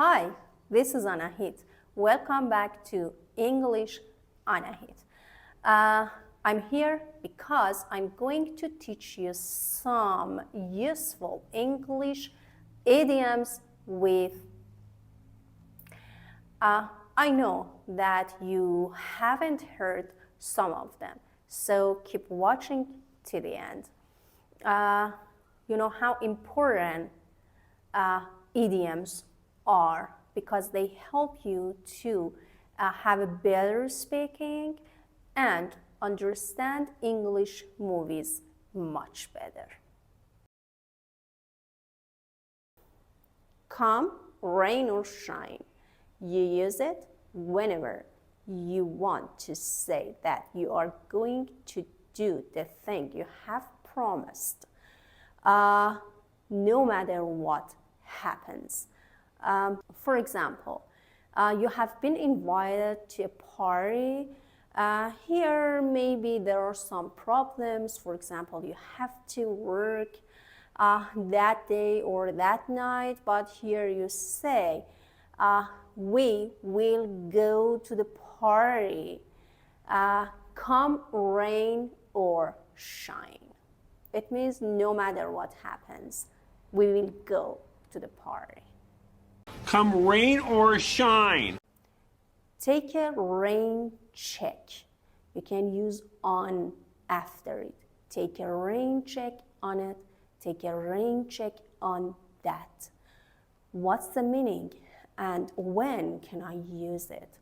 Hi, this is Anahit. Welcome back to EnglishAnahit. I'm here because I'm going to teach you some useful English idioms with I know that you haven't heard some of them, so keep watching to the end. You know how important idioms are because they help you to have a better speaking and understand English movies much better. Come, rain or shine. You use it whenever you want to say that you are going to do the thing you have promised, no matter what happens. For example, you have been invited to a party. Here, maybe there are some problems. For example, you have to work that day or that night, but here you say, we will go to the party, come rain or shine. It means no matter what happens, we will go to the party. Come rain or shine. Take a rain check. You can use on after it. Take a rain check on it. Take a rain check on that. What's the meaning? And when can I use it?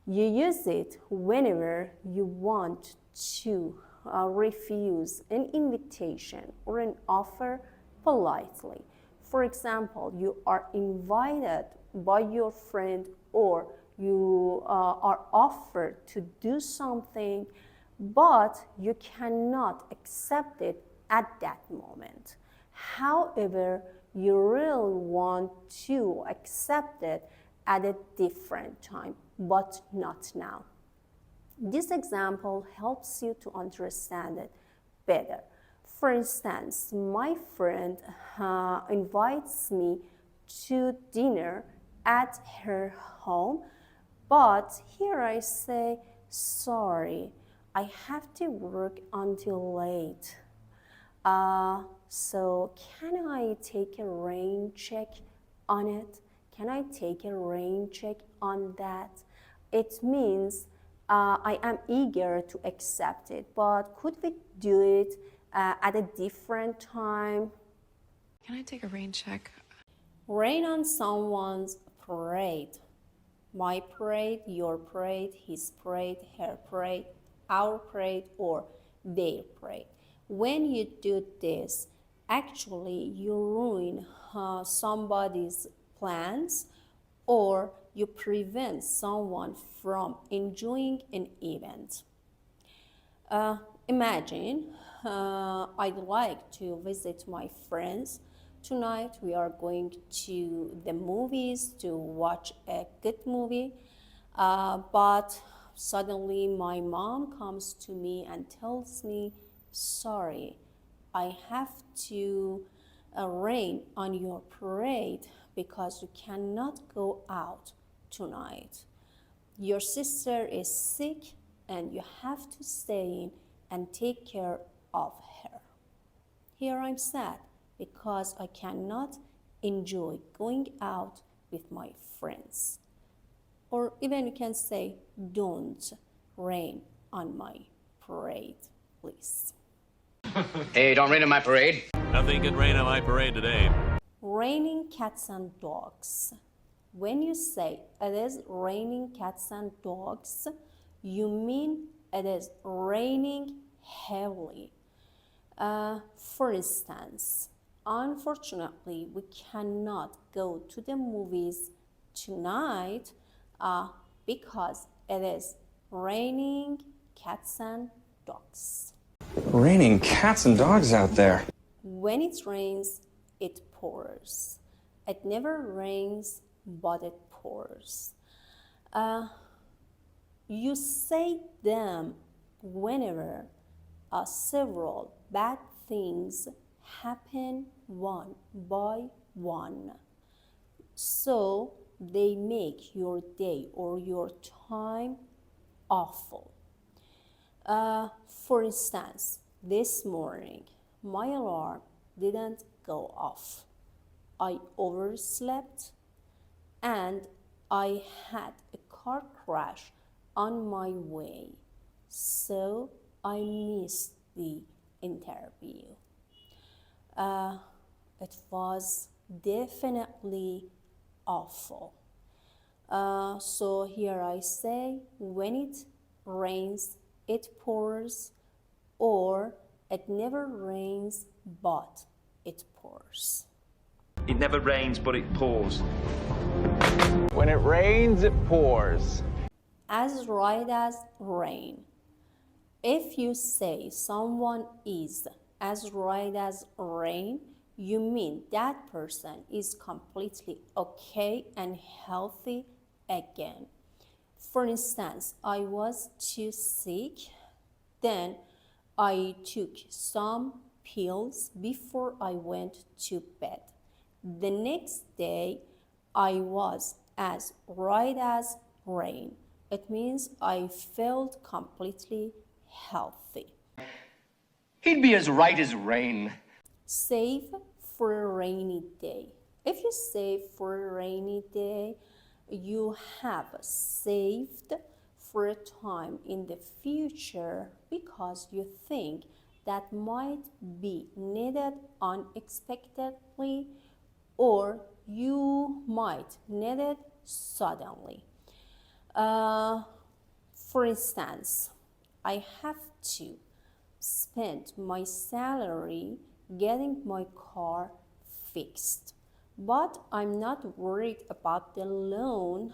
You use it whenever you want to refuse an invitation or an offer politely. For example, you are invited by your friend or you are offered to do something, but you cannot accept it at that moment. However, you really want to accept it at a different time, but not now. This example helps you to understand it better. For instance, my friend invites me to dinner at her home, but here I say, sorry, I have to work until late. So can I take a rain check on it? Can I take a rain check on that? It means I am eager to accept it, but could we do it at a different time? Can I take a rain check? Rain on someone's parade. My parade, your parade, his parade, her parade, our parade, or their parade. When you do this, actually you ruin somebody's plans or you prevent someone from enjoying an event. Imagine I'd like to visit my friends. Tonight we are going to the movies to watch a good movie, but suddenly my mom comes to me and tells me, sorry, I have to rain on your parade because you cannot go out tonight. Your sister is sick and you have to stay in and take care of her. Here I'm sad because I cannot enjoy going out with my friends. Or even you can say, don't rain on my parade, please. Hey, don't rain on my parade. Nothing can rain on my parade today. Raining cats and dogs. When you say it is raining cats and dogs, you mean it is raining heavily. For instance, unfortunately, we cannot go to the movies tonight because it is raining cats and dogs. Raining cats and dogs out there. When it rains, it pours. It never rains, but it pours. You say them whenever several bad things happen one by one. so they make your day or your time awful. For instance, this morning, my alarm didn't go off. I overslept and I had a car crash on my way, so I missed the interview. It was definitely awful. So here I say, when it rains, it pours, or it never rains, but it pours. It never rains, but it pours. When it rains, it pours. As right as rain. If you say someone is as right as rain, you mean that person is completely okay and healthy again. For instance, I was too sick, then I took some pills before I went to bed. The next day, I was as right as rain. It means I felt completely healthy. He'd be as right as rain. Save for a rainy day. If you save for a rainy day, you have saved for a time in the future because you think that might be needed unexpectedly, or you might need it suddenly. For instance, I have to spend my salary getting my car fixed, but I'm not worried about the loan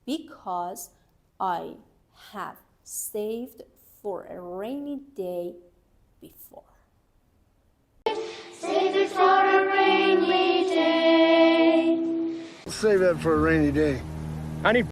because I have saved for a rainy day before. Save it for a rainy day. Save that for a rainy day. Honey,